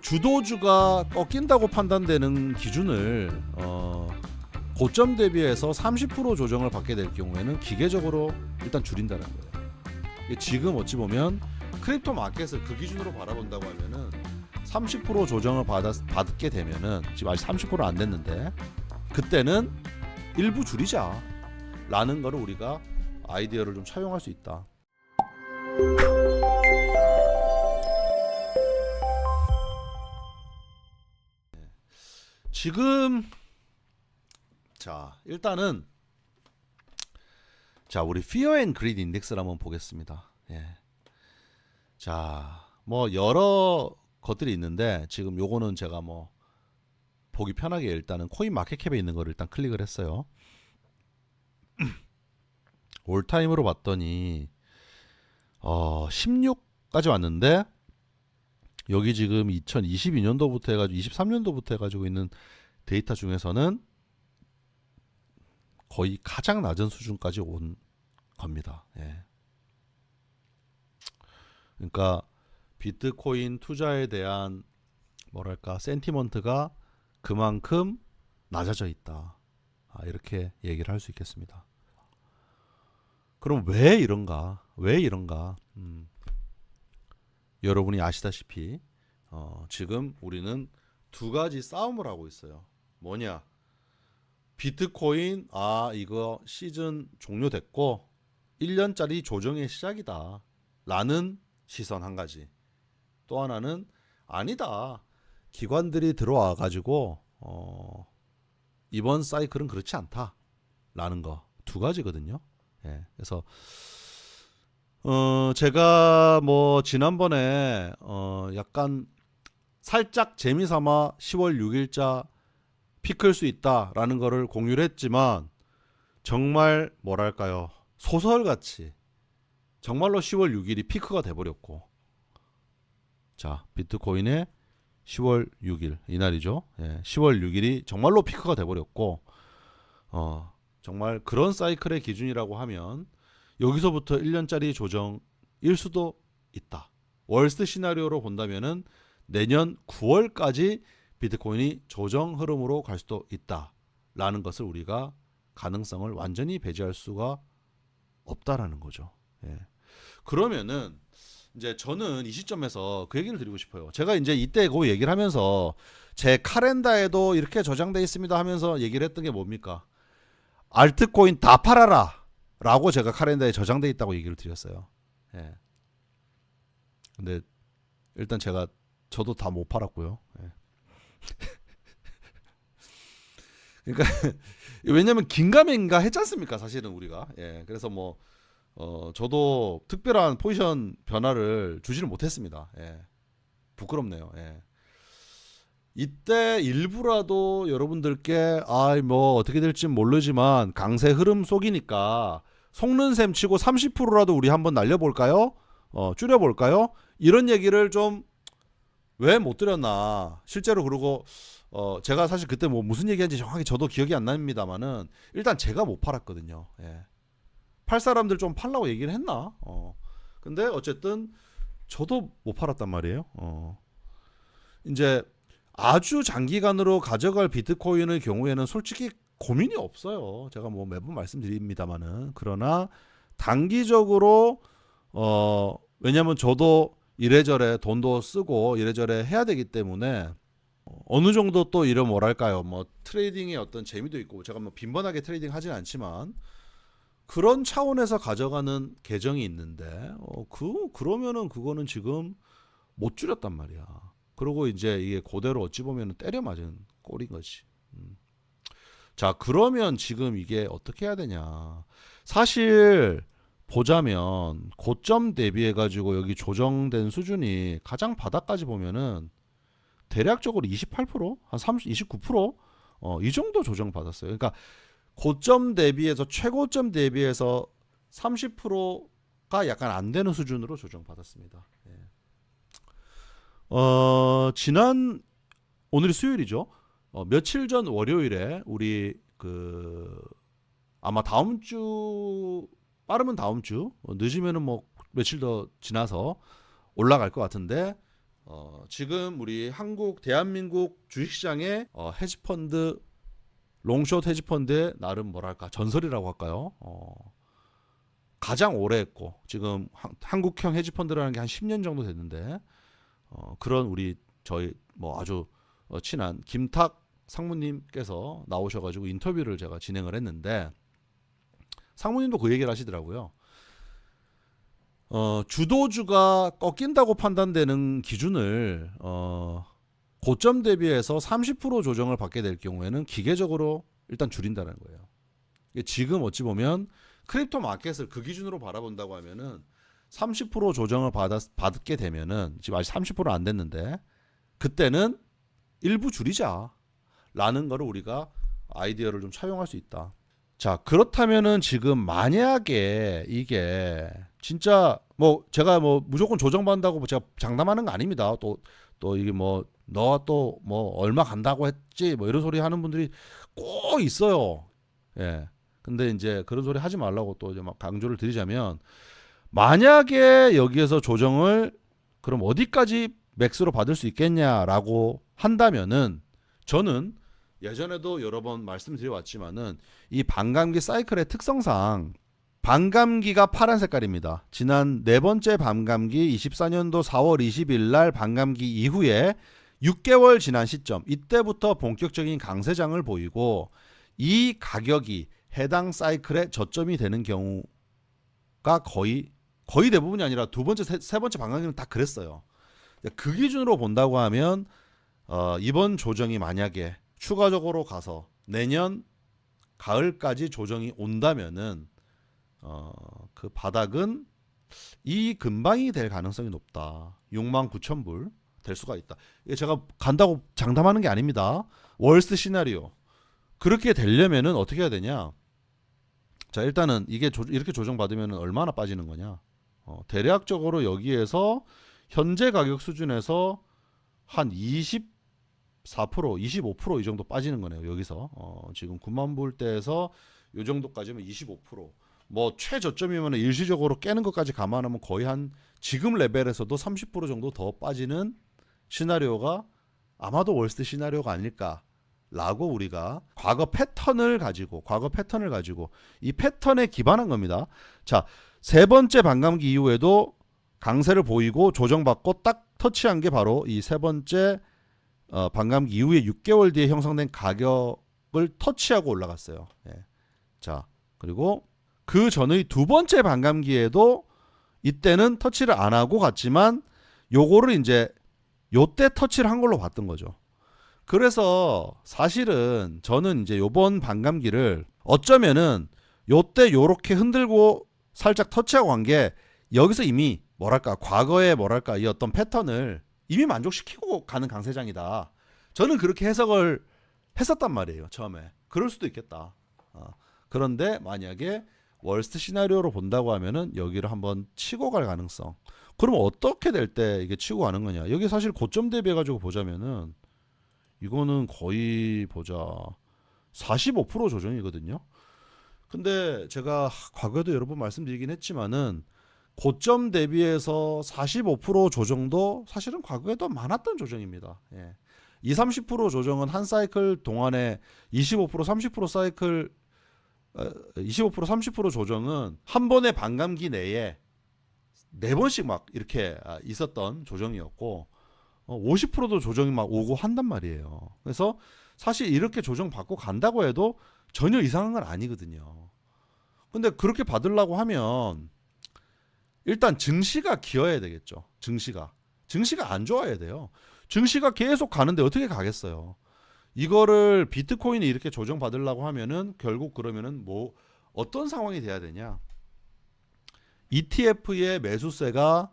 주도주가 꺾인다고 판단되는 기준을 고점 대비해서 30% 조정을 받게 될 경우에는 기계적으로 일단 줄인다는 거예요. 지금 어찌 보면 크립토 마켓을 그 기준으로 바라본다고 하면은 30% 조정을 받게 되면은 지금 아직 30% 안 됐는데 그때는 일부 줄이자 라는 거를 우리가 아이디어를 좀 차용할 수 있다. 지금 자 일단은 자 우리 Fear and Greed 인덱스를 한번 보겠습니다. 예. 자 뭐 여러 것들이 있는데 지금 요거는 제가 뭐 보기 편하게 일단은 코인 마켓캡에 있는 거를 일단 클릭을 했어요. 올타임으로 봤더니 16까지 왔는데 여기 지금 2022년도부터 해가지고 23년도부터 해가지고 있는 데이터 중에서는 거의 가장 낮은 수준까지 온 겁니다. 예. 그러니까 비트코인 투자에 대한 뭐랄까 센티먼트가 그만큼 낮아져 있다. 이렇게 얘기를 할 수 있겠습니다. 그럼 왜 이런가? 여러분이 아시다시피 지금 우리는 두 가지 싸움을 하고 있어요. 뭐냐? 비트코인 이거 시즌 종료됐고 1년짜리 조정의 시작이다 라는 시선 한 가지. 또 하나는 아니다. 기관들이 들어와 가지고 이번 사이클은 그렇지 않다 라는 거. 두 가지거든요. 예. 그래서 제가 뭐 지난번에 약간 살짝 재미삼아 10월 6일자 피크일 수 있다라는 거를 공유를 했지만 정말 뭐랄까요 소설같이 정말로 10월 6일이 피크가 돼버렸고 자 비트코인의 10월 6일 이날이죠. 예, 10월 6일이 정말로 피크가 돼버렸고 정말 그런 사이클의 기준이라고 하면 여기서부터 1년짜리 조정일 수도 있다. 월스트 시나리오로 본다면은 내년 9월까지 비트코인이 조정 흐름으로 갈 수도 있다라는 것을 우리가 가능성을 완전히 배제할 수가 없다라는 거죠. 예. 그러면은 이제 저는 이 시점에서 그 얘기를 드리고 싶어요. 제가 이제 이때 그 얘기를 하면서 제 카렌다에도 이렇게 저장돼 있습니다 하면서 얘기를 했던 게 뭡니까? 알트코인 다 팔아라 라고 제가 카렌다에 저장돼 있다고 얘기를 드렸어요. 예. 근데 일단 저도 다 못 팔았고요. 예. 그러니까 왜냐면 긴가민가 했지 않습니까? 사실은 우리가. 예. 그래서 뭐 저도 특별한 포지션 변화를 주지를 못했습니다. 예. 부끄럽네요. 예. 이때 일부라도 여러분들께 뭐 어떻게 될지 모르지만 강세 흐름 속이니까 속는 셈 치고 30%라도 우리 한번 날려볼까요? 줄여볼까요? 이런 얘기를 좀 왜 못 드렸나. 실제로 그러고 제가 사실 그때 뭐 무슨 얘기한지 정확히 저도 기억이 안 납니다만은 일단 제가 못 팔았거든요. 예. 팔 사람들 좀 팔라고 얘기를 했나? 근데 어쨌든 저도 못 팔았단 말이에요. 이제 아주 장기간으로 가져갈 비트코인의 경우에는 솔직히 고민이 없어요. 제가 뭐 매번 말씀드립니다만은. 그러나 단기적으로 왜냐면 저도 이래저래 돈도 쓰고 이래저래 해야 되기 때문에 어느 정도 또 이런 뭐랄까요 뭐 트레이딩의 어떤 재미도 있고 제가 뭐 빈번하게 트레이딩 하진 않지만 그런 차원에서 가져가는 계정이 있는데 그러면은 그거는 지금 못 줄였단 말이야. 그리고 이제 이게 그대로 어찌 보면 때려 맞은 꼴인 거지. 자 그러면 지금 이게 어떻게 해야 되냐. 사실 보자면 고점 대비해 가지고 여기 조정된 수준이 가장 바닥까지 보면은 대략적으로 28%, 한 29%, 이 정도 조정 받았어요. 그러니까 고점 대비해서 최고점 대비해서 30%가 약간 안 되는 수준으로 조정 받았습니다. 예. 오늘이 수요일이죠. 며칠 전 월요일에 우리 아마 다음 주 빠르면 다음 주 늦으면은 뭐 며칠 더 지나서 올라갈 것 같은데 지금 우리 대한민국 주식시장의 헤지펀드 롱숏 헤지펀드의 나름 뭐랄까 전설이라고 할까요? 가장 오래 했고 지금 한국형 헤지펀드라는 게 한 10년 정도 됐는데 그런 저희 뭐 아주 친한 김탁 상무님께서 나오셔가지고 인터뷰를 제가 진행을 했는데 상무님도 그 얘기를 하시더라고요. 주도주가 꺾인다고 판단되는 기준을 고점 대비해서 30% 조정을 받게 될 경우에는 기계적으로 일단 줄인다는 거예요. 지금 어찌 보면 크립토 마켓을 그 기준으로 바라본다고 하면은 30% 조정을 받게 되면은 지금 아직 30%는 안 됐는데 그때는 일부 줄이자 라는 거를 우리가 아이디어를 좀 차용할 수 있다. 자, 그렇다면은 지금 만약에 이게 진짜 뭐 제가 뭐 무조건 조정받는다고 제가 장담하는 거 아닙니다. 또 이게 뭐 너가 또 뭐 얼마 간다고 했지 뭐 이런 소리 하는 분들이 꼭 있어요. 예. 근데 이제 그런 소리 하지 말라고 또 이제 막 강조를 드리자면 만약에 여기에서 조정을 그럼 어디까지 맥스로 받을 수 있겠냐라고 한다면은 저는 예전에도 여러 번 말씀드려왔지만은 이 반감기 사이클의 특성상 반감기가 파란 색깔입니다. 지난 네 번째 반감기 24년도 4월 20일 날 반감기 이후에 6개월 지난 시점 이때부터 본격적인 강세장을 보이고 이 가격이 해당 사이클의 저점이 되는 경우가 거의 대부분이 아니라 두 번째 세 번째 반감기는 다 그랬어요. 그 기준으로 본다고 하면 이번 조정이 만약에 추가적으로 가서 내년 가을까지 조정이 온다면은 그 바닥은 이 근방이 될 가능성이 높다. 69,000불 될 수가 있다. 이게 제가 간다고 장담하는 게 아닙니다. 월스트 시나리오. 그렇게 되려면은 어떻게 해야 되냐? 자, 일단은 이게 이렇게 조정받으면 얼마나 빠지는 거냐? 대략적으로 여기에서 현재 가격 수준에서 한 24%, 25% 이 정도 빠지는 거네요. 여기서 지금 9만 불대에서 이 정도까지면 25%. 뭐 최저점이면 일시적으로 깨는 것까지 감안하면 거의 한 지금 레벨에서도 30% 정도 더 빠지는 시나리오가 아마도 월스트 시나리오가 아닐까라고 우리가 과거 패턴을 가지고 이 패턴에 기반한 겁니다. 자, 세 번째 반감기 이후에도 강세를 보이고 조정받고 딱 터치한 게 바로 이 세 번째 반감기 이후에 6개월 뒤에 형성된 가격을 터치하고 올라갔어요. 예. 자, 그리고 그 전의 두 번째 반감기에도 이때는 터치를 안 하고 갔지만 요거를 이제 요때 터치를 한 걸로 봤던 거죠. 그래서 사실은 저는 이제 요번 반감기를 어쩌면은 요때 요렇게 흔들고 살짝 터치하고 간 게 여기서 이미 과거의 이 어떤 패턴을 이미 만족시키고 가는 강세장이다. 저는 그렇게 해석을 했었단 말이에요. 처음에. 그럴 수도 있겠다. 그런데 만약에 월스트 시나리오로 본다고 하면은 여기를 한번 치고 갈 가능성. 그러면 어떻게 될 때 이게 치고 가는 거냐? 여기 사실 고점 대비해 가지고 보자면은 이거는 거의 45% 조정이거든요. 근데 제가 과거에도 여러 번 말씀드리긴 했지만은 고점 대비해서 45% 조정도 사실은 과거에도 많았던 조정입니다. 예. 20-30% 조정은 한 사이클 동안에 25% 30% 사이클 25% 30% 조정은 한 번의 반감기 내에 네 번씩 막 이렇게 있었던 조정이었고 50%도 조정이 막 오고 한단 말이에요. 그래서 사실 이렇게 조정 받고 간다고 해도 전혀 이상한 건 아니거든요. 근데 그렇게 받으려고 하면 일단 증시가 기어야 되겠죠. 증시가 안 좋아야 돼요. 증시가 계속 가는데 어떻게 가겠어요. 이거를 비트코인이 이렇게 조정 받으려고 하면은 결국 그러면은 뭐 어떤 상황이 돼야 되냐? ETF의 매수세가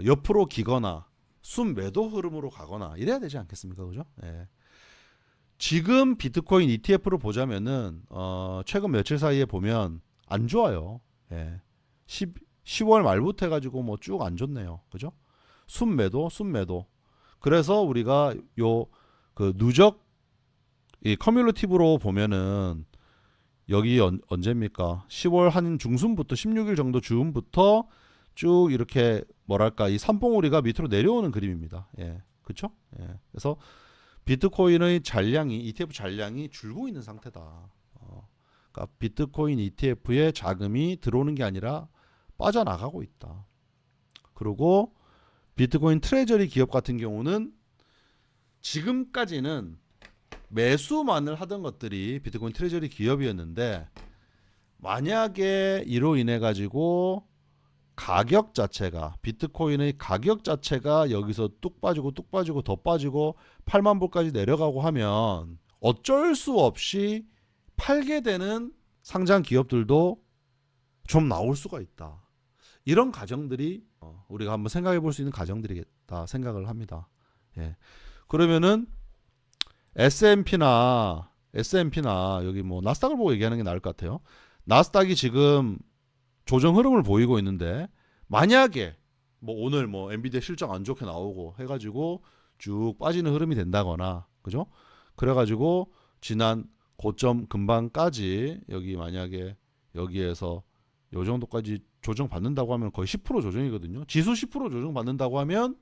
옆으로 기거나 순매도 흐름으로 가거나 이래야 되지 않겠습니까? 그죠? 예. 지금 비트코인 ETF를 보자면은 최근 며칠 사이에 보면 안 좋아요. 예. 10월 말부터 해가지고 뭐 쭉 안 좋네요. 그죠? 순매도. 그래서 우리가 그 누적 이 커뮤니티브로 보면은 여기 언제입니까? 10월 한 중순부터 16일 정도 즈음부터 쭉 이렇게 뭐랄까 이 산봉우리가 밑으로 내려오는 그림입니다. 예, 그렇죠? 예, 그래서 비트코인의 잔량이 ETF 잔량이 줄고 있는 상태다. 그러니까 비트코인 ETF에 자금이 들어오는 게 아니라 빠져나가고 있다. 그리고 비트코인 트레저리 기업 같은 경우는 지금까지는 매수만을 하던 것들이 비트코인 트레저리 기업이었는데 만약에 이로 인해 가지고 가격 자체가 비트코인의 가격 자체가 여기서 뚝 빠지고 더 빠지고 8만 불까지 내려가고 하면 어쩔 수 없이 팔게 되는 상장 기업들도 좀 나올 수가 있다. 이런 가정들이 우리가 한번 생각해 볼 수 있는 가정들이겠다 생각을 합니다. 예. 그러면은 S&P나 여기 뭐 나스닥을 보고 얘기하는 게 나을 것 같아요. 나스닥이 지금 조정 흐름을 보이고 있는데 만약에 뭐 오늘 뭐 엔비디아 실적 안 좋게 나오고 해가지고 쭉 빠지는 흐름이 된다거나 그죠? 그래가지고 지난 고점 근방까지 여기 만약에 여기에서 요 정도까지 조정 받는다고 하면 거의 10% 조정이거든요. 지수 10% 조정 받는다고 하면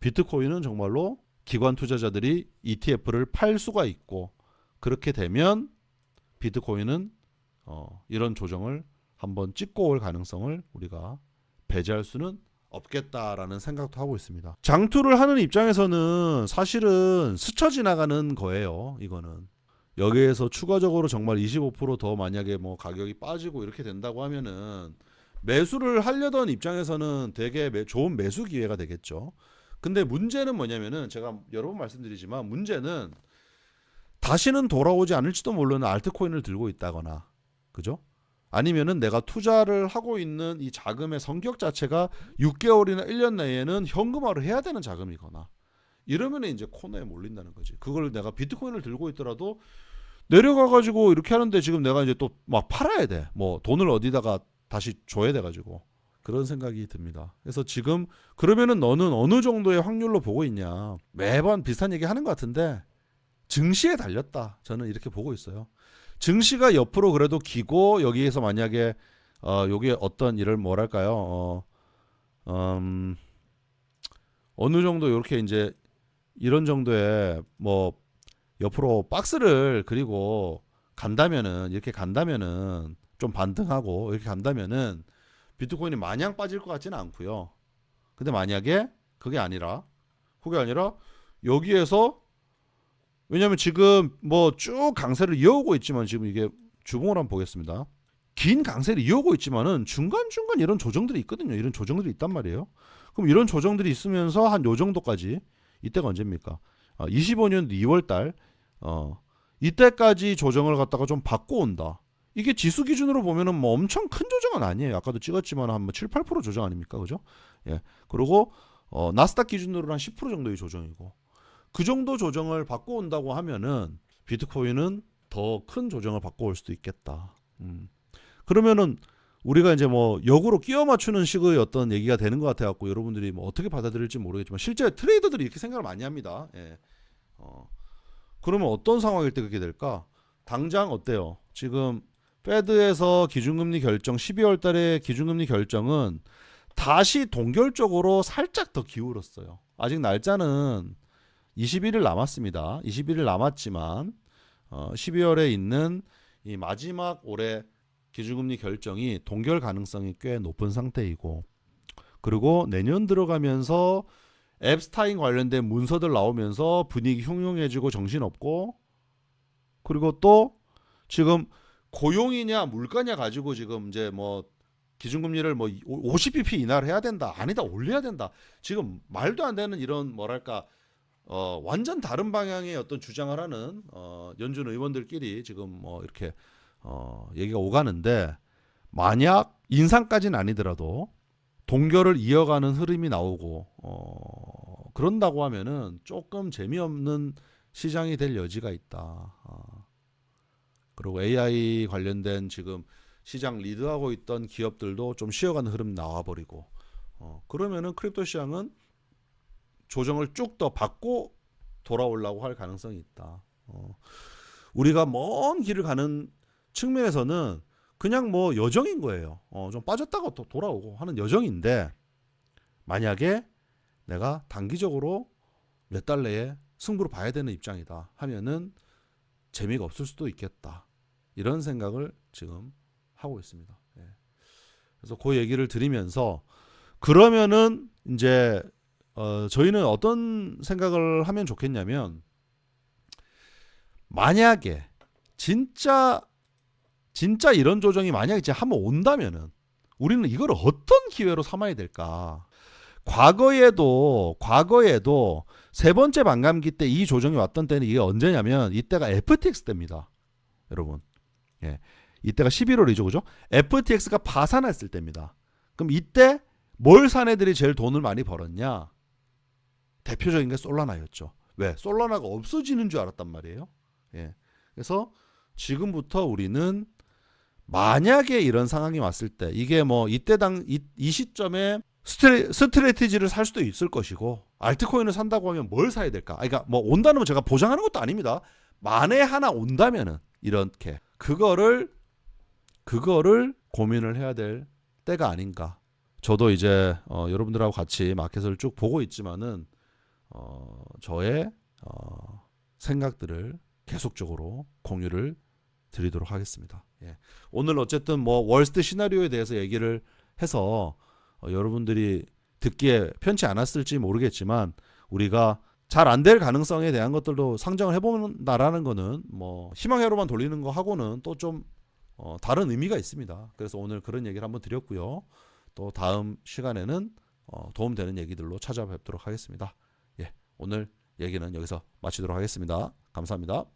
비트코인은 정말로 기관 투자자들이 ETF를 팔 수가 있고 그렇게 되면 비트코인은 이런 조정을 한번 찍고 올 가능성을 우리가 배제할 수는 없겠다라는 생각도 하고 있습니다. 장투를 하는 입장에서는 사실은 스쳐 지나가는 거예요. 이거는 여기에서 추가적으로 정말 25%더 만약에 뭐 가격이 빠지고 이렇게 된다고 하면은 매수를 하려던 입장에서는 되게 좋은 매수 기회가 되겠죠. 근데 문제는 뭐냐면은 제가 여러 번 말씀드리지만 문제는 다시는 돌아오지 않을지도 모르는 알트코인을 들고 있다거나 그죠? 아니면은 내가 투자를 하고 있는 이 자금의 성격 자체가 6개월이나 1년 내에는 현금화를 해야 되는 자금이거나 이러면 이제 코너에 몰린다는 거지. 그걸 내가 비트코인을 들고 있더라도 내려가가지고 이렇게 하는데 지금 내가 이제 또 막 팔아야 돼. 뭐 돈을 어디다가 다시 줘야 돼가지고 그런 생각이 듭니다. 그래서 지금 그러면은 너는 어느 정도의 확률로 보고 있냐. 매번 비슷한 얘기 하는 것 같은데 증시에 달렸다. 저는 이렇게 보고 있어요. 증시가 옆으로 그래도 기고 여기에서 만약에 요게 어떤 일을 뭐랄까요? 어느 정도 이렇게 이제 이런 정도의 뭐 옆으로 박스를 그리고 간다면은 이렇게 간다면은 좀 반등하고 이렇게 간다면은 비트코인이 마냥 빠질 것 같지는 않고요. 근데 만약에 그게 아니라 여기에서 왜냐면 지금 뭐 쭉 강세를 이어오고 있지만 지금 이게 주봉을 한번 보겠습니다. 긴 강세를 이어오고 있지만은 중간중간 이런 조정들이 있거든요. 이런 조정들이 있단 말이에요. 그럼 이런 조정들이 있으면서 한 요 정도까지 이때가 언제입니까? 25년 2월 달 이때까지 조정을 갖다가 좀 받고 온다. 이게 지수 기준으로 보면은 뭐 엄청 큰 조정은 아니에요. 아까도 찍었지만 한 뭐 7, 8% 조정 아닙니까? 그죠? 예. 그리고 나스닥 기준으로는 한 10% 정도의 조정이고 그 정도 조정을 받고 온다고 하면은 비트코인은 더 큰 조정을 받고 올 수도 있겠다. 그러면은 우리가 이제 뭐 역으로 끼워 맞추는 식의 어떤 얘기가 되는 것 같아 갖고 여러분들이 뭐 어떻게 받아들일지 모르겠지만 실제 트레이더들이 이렇게 생각을 많이 합니다. 예. 그러면 어떤 상황일 때 그렇게 될까? 당장 어때요? 지금 페드에서 기준금리 결정 12월 달에 기준금리 결정은 다시 동결적으로 살짝 더 기울었어요. 아직 날짜는 21일 남았습니다. 21일 남았지만 12월에 있는 이 마지막 올해 기준금리 결정이 동결 가능성이 꽤 높은 상태이고 그리고 내년 들어가면서 앱스타인 관련된 문서들 나오면서 분위기 흉흉해지고 정신없고 그리고 또 지금 고용이냐 물가냐 가지고 지금 이제 뭐 기준금리를 뭐 50bp 인하를 해야 된다 아니다 올려야 된다 지금 말도 안 되는 이런 뭐랄까 완전 다른 방향의 어떤 주장을 하는 연준 의원들끼리 지금 뭐 이렇게 얘기가 오가는데 만약 인상까지는 아니더라도 동결을 이어가는 흐름이 나오고 그런다고 하면은 조금 재미없는 시장이 될 여지가 있다. 그리고 AI 관련된 지금 시장 리드하고 있던 기업들도 좀 쉬어가는 흐름 나와버리고 그러면은 크립토 시장은 조정을 쭉 더 받고 돌아오려고 할 가능성이 있다. 우리가 먼 길을 가는 측면에서는 그냥 뭐 여정인 거예요. 좀 빠졌다가 또 돌아오고 하는 여정인데 만약에 내가 단기적으로 몇 달 내에 승부를 봐야 되는 입장이다 하면은 재미가 없을 수도 있겠다. 이런 생각을 지금 하고 있습니다. 예. 그래서 그 얘기를 드리면서 그러면은 이제 저희는 어떤 생각을 하면 좋겠냐면 만약에 진짜 이런 조정이 만약에 이제 한번 온다면은 우리는 이걸 어떤 기회로 삼아야 될까? 과거에도 세 번째 반감기 때 이 조정이 왔던 때는 이게 언제냐면 이때가 FTX 때입니다. 여러분. 예. 이때가 11월이죠. 그죠? FTX가 파산했을 때입니다. 그럼 이때 뭘 산 애들이 제일 돈을 많이 벌었냐? 대표적인 게 솔라나였죠. 왜? 솔라나가 없어지는 줄 알았단 말이에요. 예. 그래서 지금부터 우리는 만약에 이런 상황이 왔을 때 이게 뭐 이때 이 시점에 스트레티지를 살 수도 있을 것이고 알트코인을 산다고 하면 뭘 사야 될까? 그러니까 뭐 온다는 건 제가 보장하는 것도 아닙니다. 만에 하나 온다면은 이렇게 그거를 고민을 해야 될 때가 아닌가. 저도 이제 여러분들하고 같이 마켓을 쭉 보고 있지만은 저의 생각들을 계속적으로 공유를 드리도록 하겠습니다. 예. 오늘 어쨌든 뭐 월스트 시나리오에 대해서 얘기를 해서 여러분들이 듣기에 편치 않았을지 모르겠지만 우리가 잘 안 될 가능성에 대한 것들도 상정을 해본다라는 거는 뭐 희망회로만 돌리는 거 하고는 또 좀 다른 의미가 있습니다. 그래서 오늘 그런 얘기를 한번 드렸고요. 또 다음 시간에는 도움되는 얘기들로 찾아뵙도록 하겠습니다. 예, 오늘 얘기는 여기서 마치도록 하겠습니다. 감사합니다.